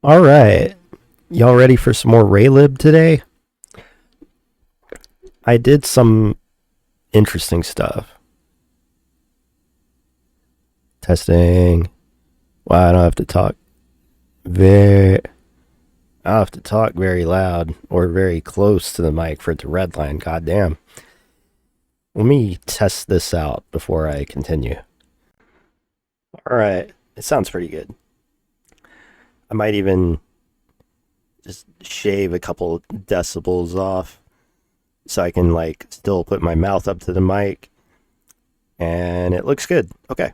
All right. Y'all ready for some more raylib today? I did some interesting stuff. Testing. Wow, I don't have to talk very I don't have to talk very loud or very close to the mic for it to redline. Goddamn. Let me test this out before I continue. All right. It sounds pretty good. I might even just shave a couple decibels off so I can still put my mouth up to the mic and it looks good. Okay.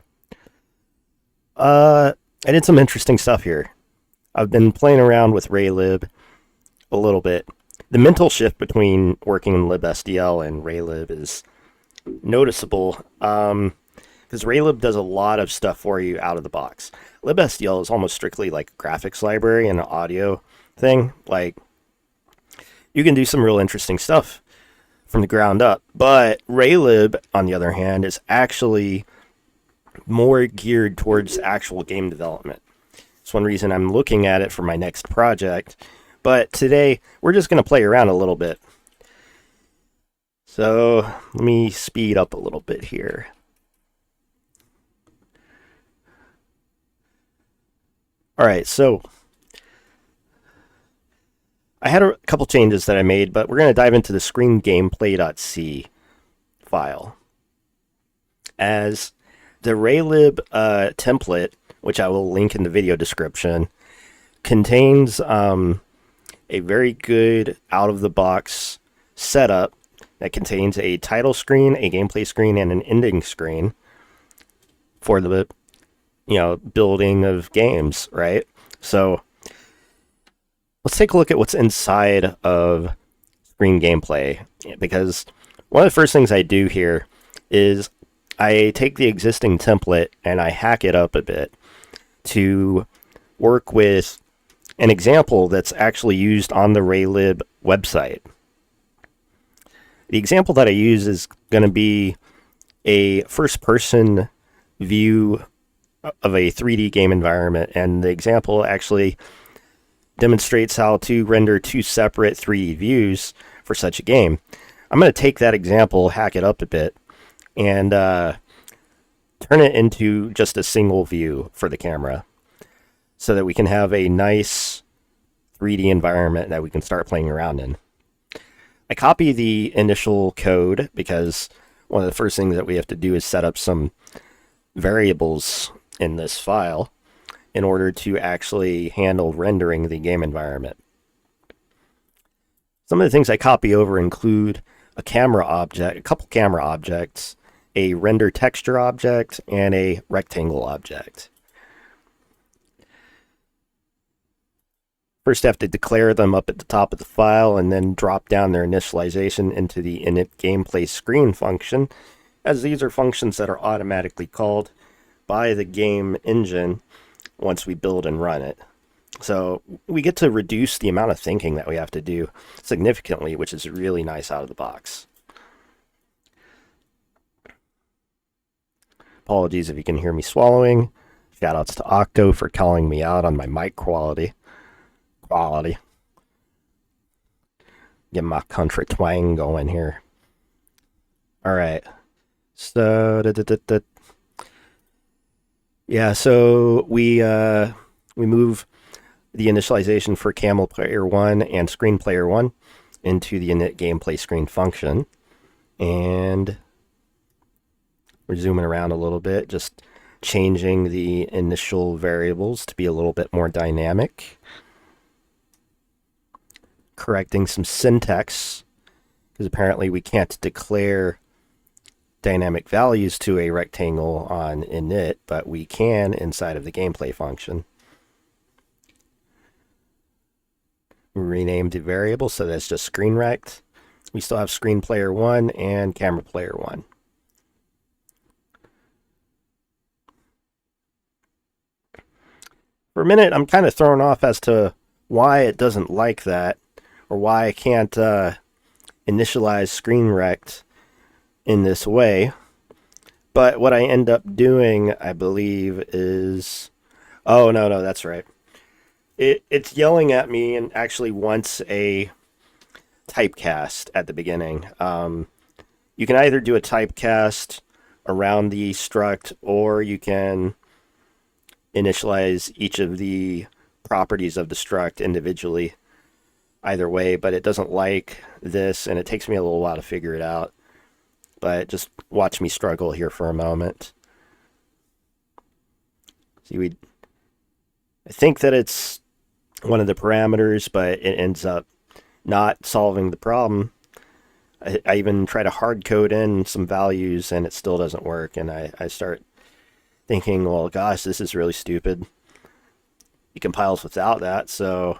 I did some interesting stuff here. I've been playing around with raylib a little bit. The mental shift between working in libstdl and raylib is noticeable because raylib does a lot of stuff for you out of the box. libstdl is almost strictly like a graphics library and an audio thing. Like, you can do some real interesting stuff from the ground up, but raylib, on the other hand, is actually more geared towards actual game development. It's one reason I'm looking at it for my next project. But today, we're just going to play around a little bit. So, let me speed up a little bit here. Alright, so I had a couple changes that I made, but we're going to dive into the screengameplay.c file. As the raylib template, which I will link in the video description, contains a very good out-of-the-box setup that contains a title screen, a gameplay screen, and an ending screen for the building of games, right? So let's take a look at what's inside of screen gameplay, because one of the first things I do here is I take the existing template and I hack it up a bit to work with an example that's actually used on the raylib website. The example that I use is going to be a first-person view of a 3D game environment, and the example actually demonstrates how to render two separate 3D views for such a game. I'm going to take that example, hack it up a bit, and turn it into just a single view for the camera so that we can have a nice 3D environment that we can start playing around in. I copy the initial code because one of the first things that we have to do is set up some variables in this file in order to actually handle rendering the game environment. Some of the things I copy over include a camera object, a couple camera objects, a render texture object, and a rectangle object. First, I have to declare them up at the top of the file and then drop down their initialization into the init gameplay screen function, as these are functions that are automatically called by the game engine once we build and run it. So we get to reduce the amount of thinking that we have to do significantly, which is really nice out of the box. Apologies if you can hear me swallowing. Shoutouts to Octo for calling me out on my mic quality. Get my country twang going here. Alright. So yeah, so we move the initialization for camel player 1 and screen player 1 into the init gameplay screen function. And we're zooming around a little bit, just changing the initial variables to be a little bit more dynamic. Correcting some syntax, because apparently we can't declare dynamic values to a rectangle on init, but we can inside of the gameplay function. We renamed the variable, so that's just screen rect. We still have screen player 1 and camera player 1. For a minute, I'm kind of thrown off as to why it doesn't like that, or why I can't initialize screen rect in this way. But what I end up doing, I believe, is... Oh, no, that's right. It's yelling at me and actually wants a typecast at the beginning. You can either do a typecast around the struct, or you can initialize each of the properties of the struct individually. Either way, but it doesn't like this, and it takes me a little while to figure it out. But just watch me struggle here for a moment. See, I think that it's one of the parameters, but it ends up not solving the problem. I even try to hard code in some values, and it still doesn't work. And I start thinking, well, gosh, this is really stupid. It compiles without that, so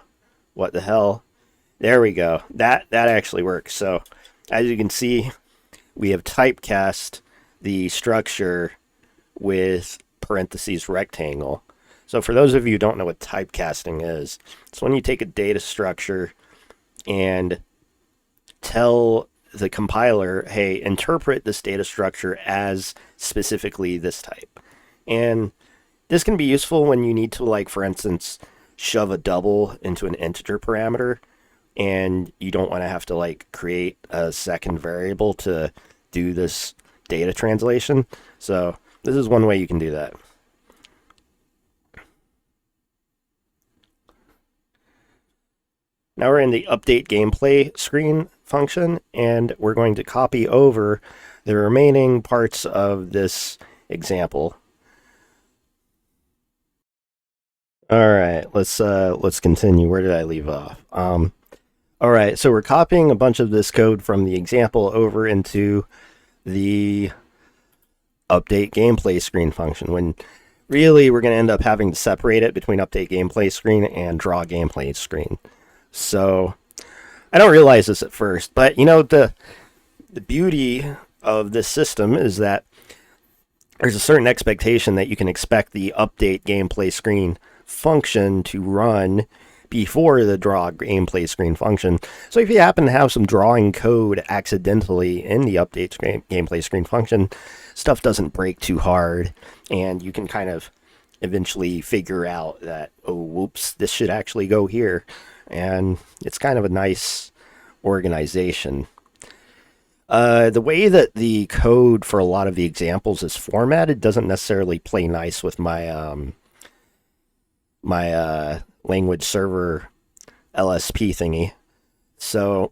what the hell? There we go. That actually works. So as you can see, we have typecast the structure with parentheses rectangle. So for those of you who don't know what typecasting is, it's when you take a data structure and tell the compiler, hey, interpret this data structure as specifically this type. And this can be useful when you need to, like, for instance, shove a double into an integer parameter, and you don't want to have to, like, create a second variable to do this data translation. So this is one way you can do that. Now we're in the update gameplay screen function, and we're going to copy over the remaining parts of this example. All right, let's continue. Where did I leave off? All right, so we're copying a bunch of this code from the example over into the update gameplay screen function, when really we're going to end up having to separate it between update gameplay screen and draw gameplay screen. So I don't realize this at first, but you know, the beauty of this system is that there's a certain expectation that you can expect the update gameplay screen function to run before the draw gameplay screen function. So if you happen to have some drawing code accidentally in the update gameplay screen function, stuff doesn't break too hard, and you can kind of eventually figure out that, oh, whoops, this should actually go here. And it's kind of a nice organization. The way that the code for a lot of the examples is formatted doesn't necessarily play nice with my language server LSP thingy. So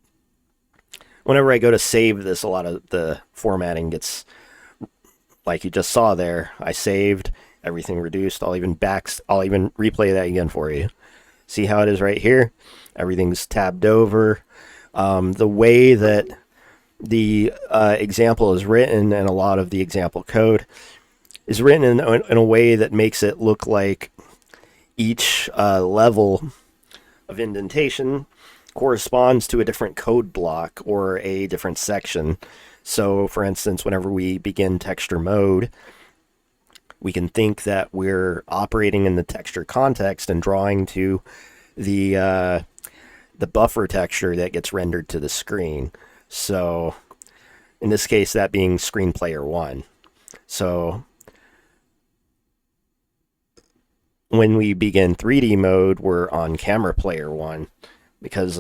whenever I go to save this, a lot of the formatting gets, like you just saw there, I saved, everything reduced. I'll even replay that again for you. See how it is right here? Everything's tabbed over. The way that the example is written, and a lot of the example code is written in a way that makes it look like each level of indentation corresponds to a different code block or a different section. So, for instance, whenever we begin texture mode, we can think that we're operating in the texture context and drawing to the buffer texture that gets rendered to the screen. So, in this case, that being screen player 1. So, when we begin 3D mode, we're on camera player 1, because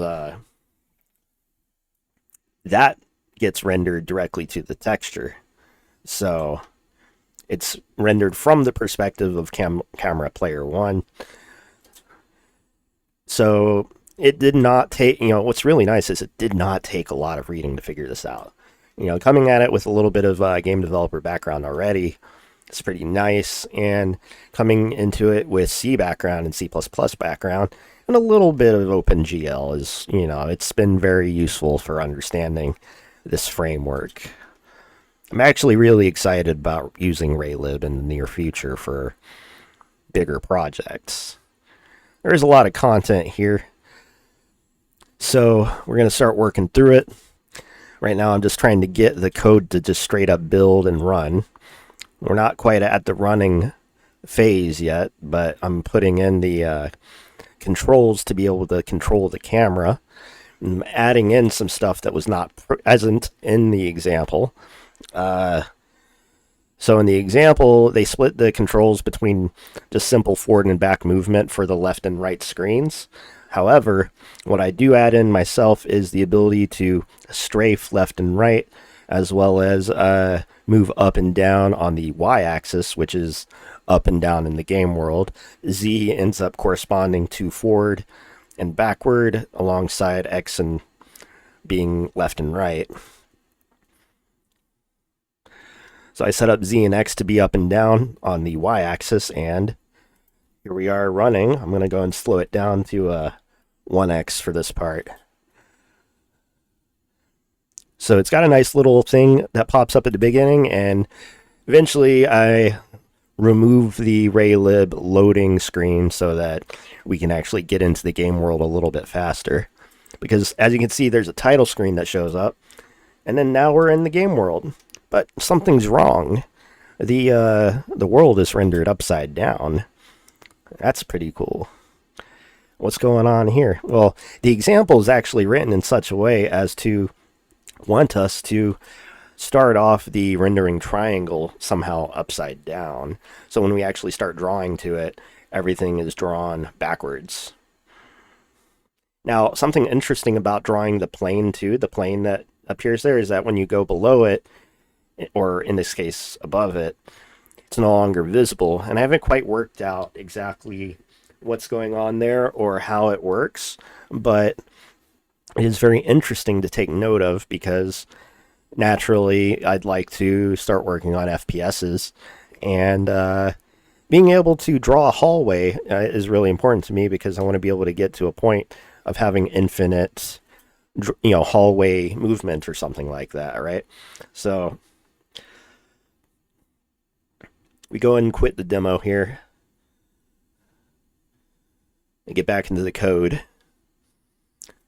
that gets rendered directly to the texture. So it's rendered from the perspective of camera player 1. So it did not take, what's really nice is it did not take a lot of reading to figure this out. Coming at it with a little bit of game developer background already, it's pretty nice, and coming into it with C background and C++ background and a little bit of OpenGL is, it's been very useful for understanding this framework. I'm actually really excited about using raylib in the near future for bigger projects. There's a lot of content here, so we're going to start working through it. Right now I'm just trying to get the code to just straight up build and run. We're not quite at the running phase yet, but I'm putting in the controls to be able to control the camera. I'm adding in some stuff that was not present in the example. So in the example, they split the controls between just simple forward and back movement for the left and right screens. However, what I do add in myself is the ability to strafe left and right, as well as move up and down on the y-axis, which is up and down in the game world. Z ends up corresponding to forward and backward, alongside X and being left and right. So I set up Z and X to be up and down on the y-axis, and here we are running. I'm going to go and slow it down to 1x for this part. So it's got a nice little thing that pops up at the beginning, and eventually I remove the raylib loading screen so that we can actually get into the game world a little bit faster. Because as you can see, there's a title screen that shows up, and then now we're in the game world. But something's wrong. The world is rendered upside down. That's pretty cool. What's going on here? Well, the example is actually written in such a way as to want us to start off the rendering triangle somehow upside down. So when we actually start drawing to it, everything is drawn backwards. Now, something interesting about drawing the plane too, the plane that appears there, is that when you go below it, or in this case above it, it's no longer visible. And I haven't quite worked out exactly what's going on there or how it works, but it is very interesting to take note of, because naturally I'd like to start working on FPSs, and being able to draw a hallway is really important to me, because I want to be able to get to a point of having infinite, hallway movement or something like that, right? So we go and quit the demo here and get back into the code.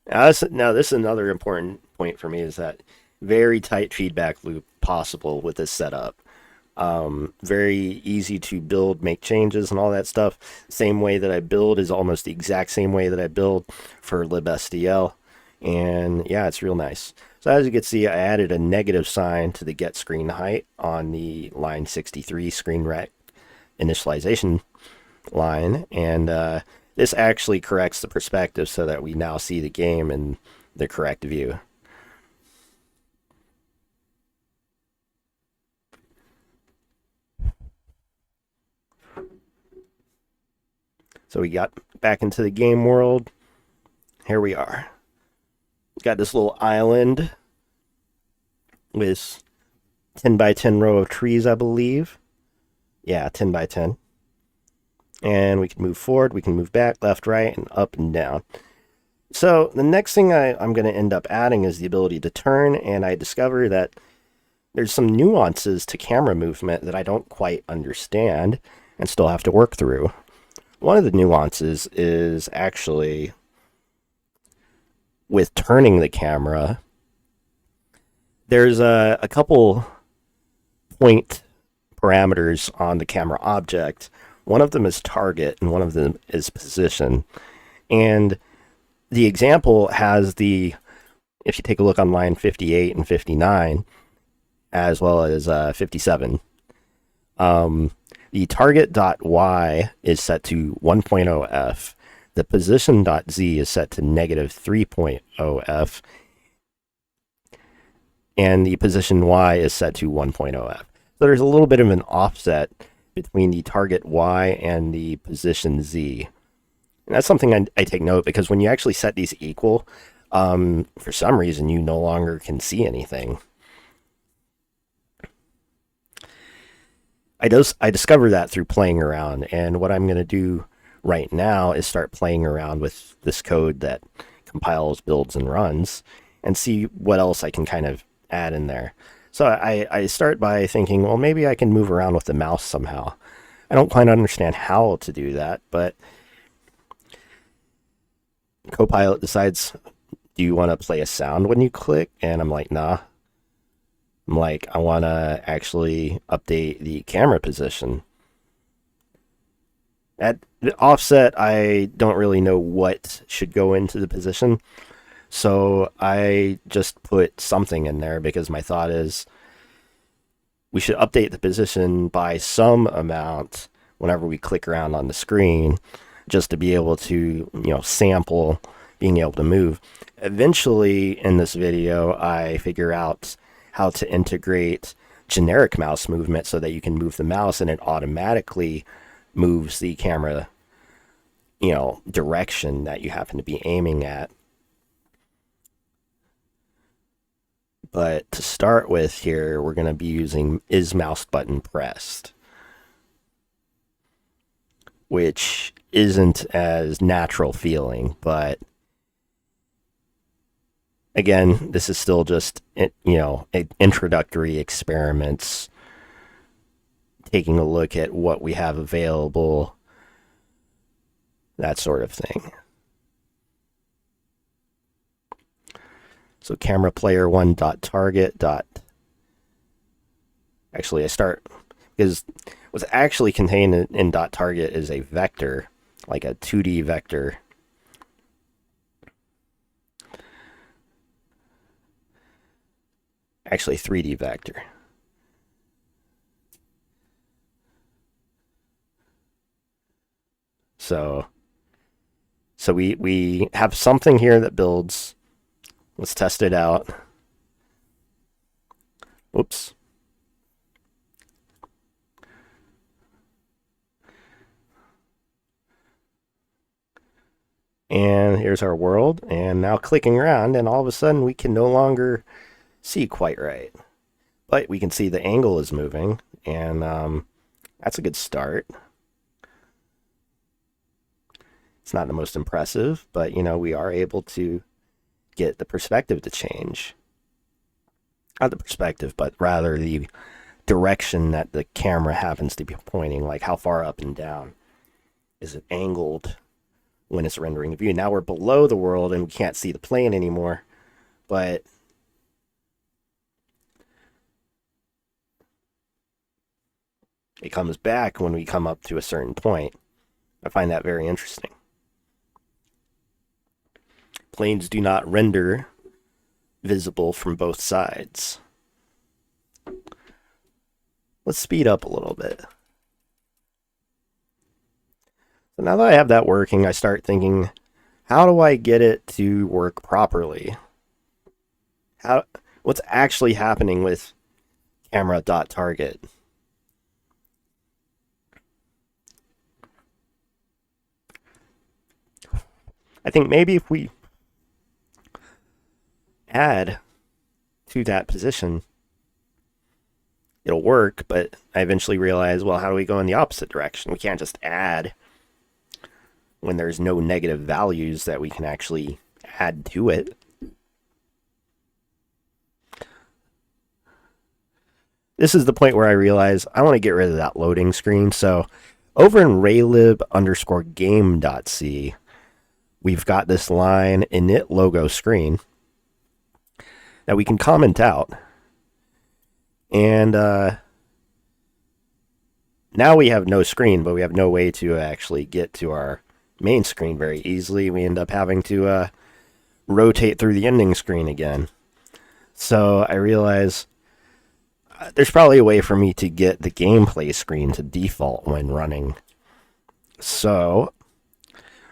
Now this is another important point for me, is that very tight feedback loop possible with this setup. Very easy to build, make changes, and all that stuff. Same way that I build is almost the exact same way that I build for libstl. And yeah, it's real nice. So as you can see, I added a negative sign to the get screen height on the line 63 screen rec initialization line, and this actually corrects the perspective so that we now see the game in the correct view. So we got back into the game world. Here we are. Got this little island with 10 by 10 row of trees, I believe. Yeah, 10 by 10. And we can move forward, we can move back, left, right, and up and down. So the next thing I'm going to end up adding is the ability to turn, and I discover that there's some nuances to camera movement that I don't quite understand and still have to work through. One of the nuances is actually with turning the camera. There's a couple point parameters on the camera object. One of them is target and one of them is position. And the example has if you take a look on line 58 and 59, as well as 57, the target.y is set to 1.0f. The position.z is set to negative 3.0f. And the position y is set to 1.0f. So there's a little bit of an offset between the target y and the position z. And that's something I take note, because when you actually set these equal, for some reason you no longer can see anything. I discovered that through playing around, and what I'm going to do right now is start playing around with this code that compiles, builds, and runs, and see what else I can kind of add in there. So I start by thinking, well, maybe I can move around with the mouse somehow. I don't quite understand how to do that, but Copilot decides, do you want to play a sound when you click? And I'm like, nah. I'm like, I want to actually update the camera position. At the offset, I don't really know what should go into the position. So I just put something in there, because my thought is, we should update the position by some amount whenever we click around on the screen, just to be able to, sample being able to move. Eventually in this video, I figure out how to integrate generic mouse movement so that you can move the mouse and it automatically moves the camera, direction that you happen to be aiming at. But to start with here, we're going to be using is mouse button pressed, which isn't as natural feeling, but again, this is still just, introductory experiments, taking a look at what we have available, that sort of thing. So camera player 1.target. Actually, I start, because what's actually contained in .target is a vector, like a 2D vector. Actually, 3D vector. So we have something here that builds. Let's test it out. Oops. And here's our world. And now clicking around, and all of a sudden we can no longer see quite right. But we can see the angle is moving, and that's a good start. It's not the most impressive, but we are able to get the perspective to change. Not the perspective, but rather the direction that the camera happens to be pointing, like how far up and down is it angled when it's rendering the view. Now we're below the world and we can't see the plane anymore, but it comes back when we come up to a certain point. I find that very interesting. Planes do not render visible from both sides. Let's speed up a little bit. So now that I have that working, I start thinking, how do I get it to work properly? What's actually happening with camera.target? I think maybe if we add to that position, it'll work, but I eventually realized, well, how do we go in the opposite direction? We can't just add when there's no negative values that we can actually add to it. This is the point where I realize I want to get rid of that loading screen. So over in raylib_game.c, we've got this line init logo screen that we can comment out. And now we have no screen, but we have no way to actually get to our main screen very easily. We end up having to rotate through the ending screen again. So I realize there's probably a way for me to get the gameplay screen to default when running. So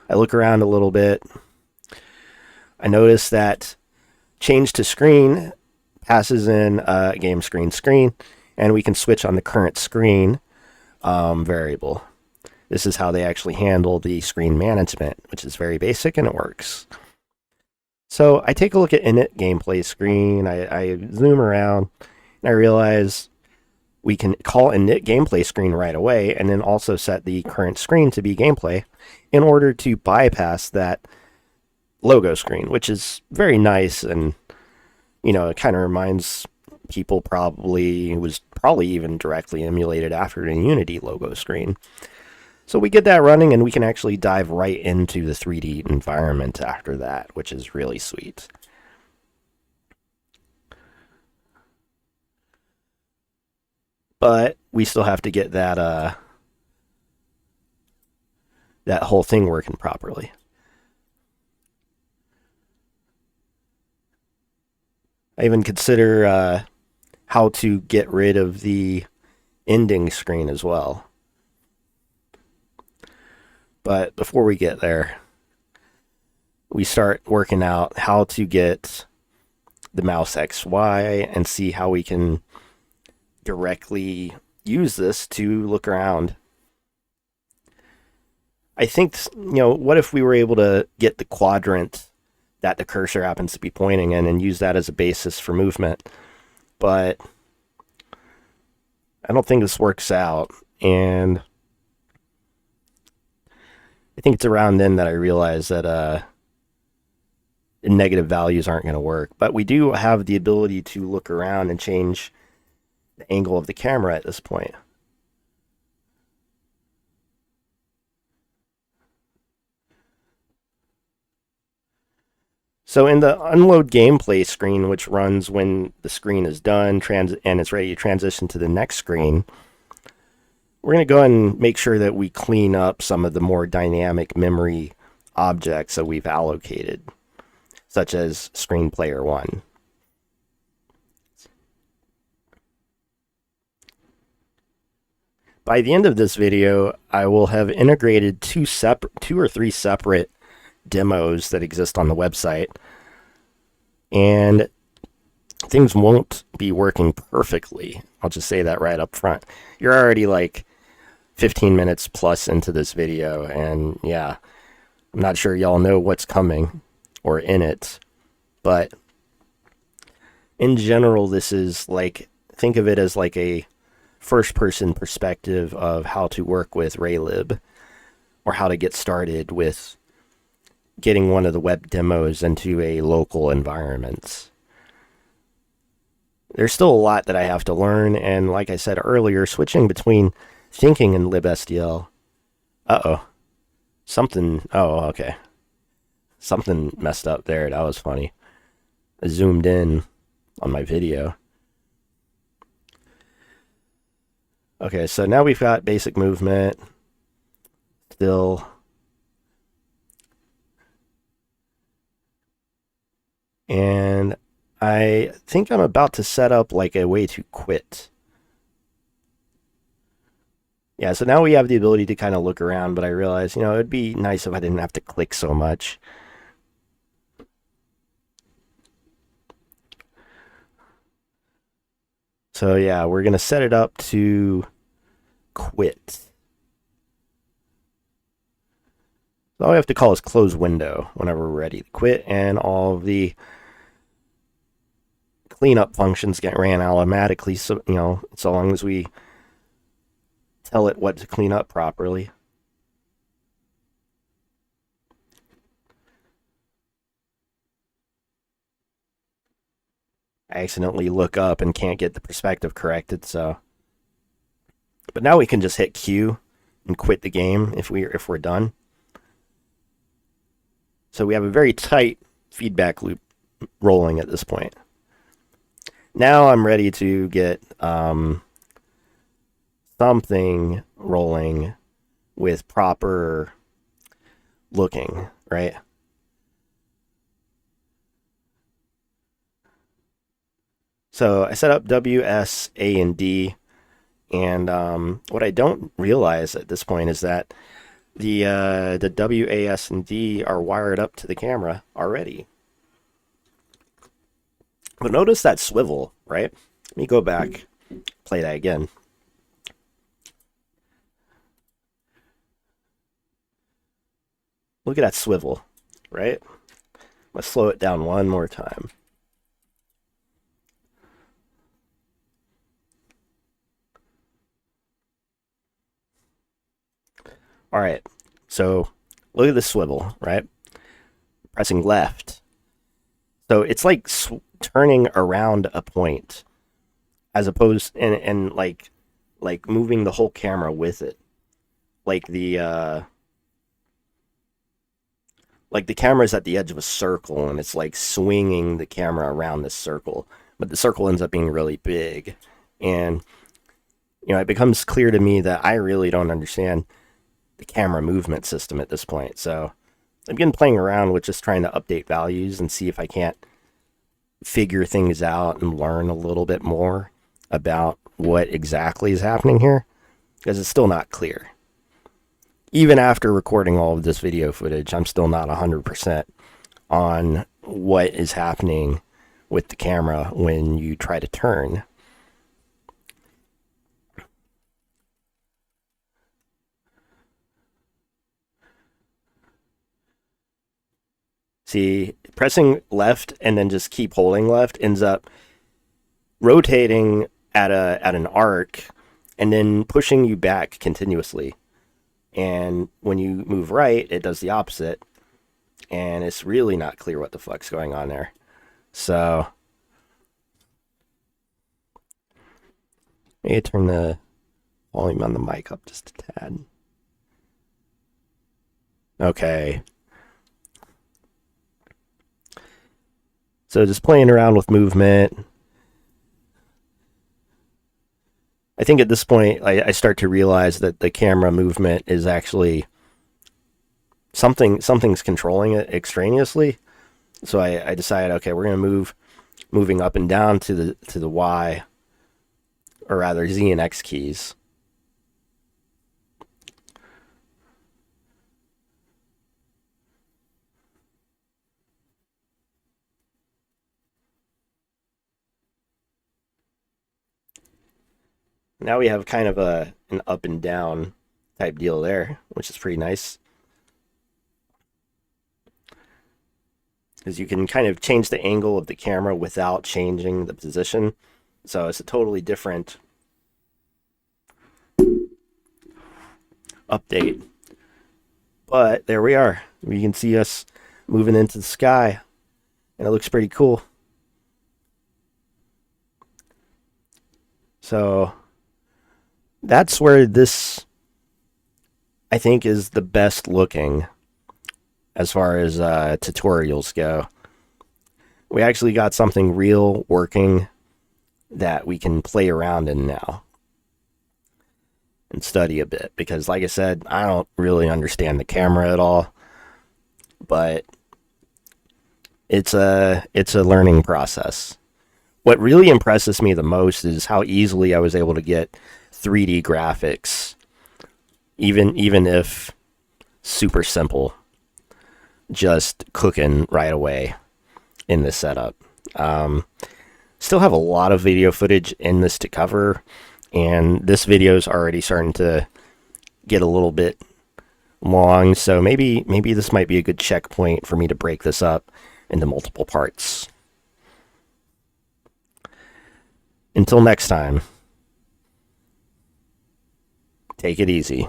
I look around a little bit. I notice that change to screen passes in game screen, and we can switch on the current screen variable. This is how they actually handle the screen management, which is very basic and it works. So I take a look at init gameplay screen. I zoom around and I realize we can call init gameplay screen right away and then also set the current screen to be gameplay in order to bypass that logo screen, which is very nice. And it kind of reminds people, it was probably even directly emulated after the Unity logo screen. So we get that running and we can actually dive right into the 3D environment after that, which is really sweet. But we still have to get that that whole thing working properly. I even consider how to get rid of the ending screen as well. But before we get there, we start working out how to get the mouse XY and see how we can directly use this to look around. I think, what if we were able to get the quadrant that the cursor happens to be pointing in and use that as a basis for movement? But I don't think this works out, and I think it's around then that I realized that negative values aren't going to work. But we do have the ability to look around and change the angle of the camera at this point. So in the unload gameplay screen, which runs when the screen is done and it's ready to transition to the next screen, we're going to go and make sure that we clean up some of the more dynamic memory objects that we've allocated, such as screen player 1. By the end of this video, I will have integrated two or three separate demos that exist on the website, and things won't be working perfectly. I'll just say that right up front. You're already like 15 minutes plus into this video, and yeah, I'm not sure y'all know what's coming or in it, but in general, this is like, think of it as like a first-person perspective of how to work with raylib, or how to get started with getting one of the web demos into a local environment. There's still a lot that I have to learn, and like I said earlier, switching between thinking and libstl. Okay. Something messed up there. That was funny. I zoomed in on my video. Okay, so now we've got basic movement. Still. And I think I'm about to set up like a way to quit. Yeah, so now we have the ability to kind of look around, but I realize, it'd be nice if I didn't have to click so much. So yeah, we're going to set it up to quit. So all we have to call is close window whenever we're ready to quit, and all of the cleanup functions get ran automatically, so so long as we tell it what to clean up properly. I accidentally look up and can't get the perspective corrected, so. But now we can just hit Q and quit the game if we're done. So we have a very tight feedback loop rolling at this point. Now I'm ready to get something rolling with proper looking, right? So I set up W, S, A, and D, and what I don't realize at this point is that the W, A, S, and D are wired up to the camera already. But notice that swivel, right? Let me go back, play that again. Look at that swivel, right? Let's slow it down one more time. All right, so look at the swivel, right? Pressing left. So it's like turning around a point, as opposed and like moving the whole camera with it. Like the camera's at the edge of a circle, and it's like swinging the camera around this circle, but the circle ends up being really big, and it becomes clear to me that I really don't understand the camera movement system at this point. So I've been playing around with just trying to update values and see if I can't figure things out and learn a little bit more. about what exactly is happening here, because it's still not clear. Even after recording all of this video footage, I'm still not 100% on what is happening with the camera when you try to turn. See, pressing left and then just keep holding left ends up rotating at an arc and then pushing you back continuously. And when you move right, it does the opposite. And it's really not clear what the fuck's going on there. So, maybe turn the volume on the mic up just a tad. Okay. So just playing around with movement. I think at this point, I start to realize that the camera movement is actually something's controlling it extraneously. So I decided, okay, we're gonna moving up and down to the Y, or rather Z and X keys. Now we have kind of an up and down type deal there, which is pretty nice. Because you can kind of change the angle of the camera without changing the position. So it's a totally different update. But there we are. You can see us moving into the sky, and it looks pretty cool. So that's where this, I think, is the best looking as far as tutorials go. We actually got something real working that we can play around in now and study a bit, because like I said, I don't really understand the camera at all, but it's a learning process. What really impresses me the most is how easily I was able to get 3D graphics, even if super simple, just cooking right away in this setup. Still have a lot of video footage in this to cover, and this video is already starting to get a little bit long, so maybe this might be a good checkpoint for me to break this up into multiple parts. Until next time, take it easy.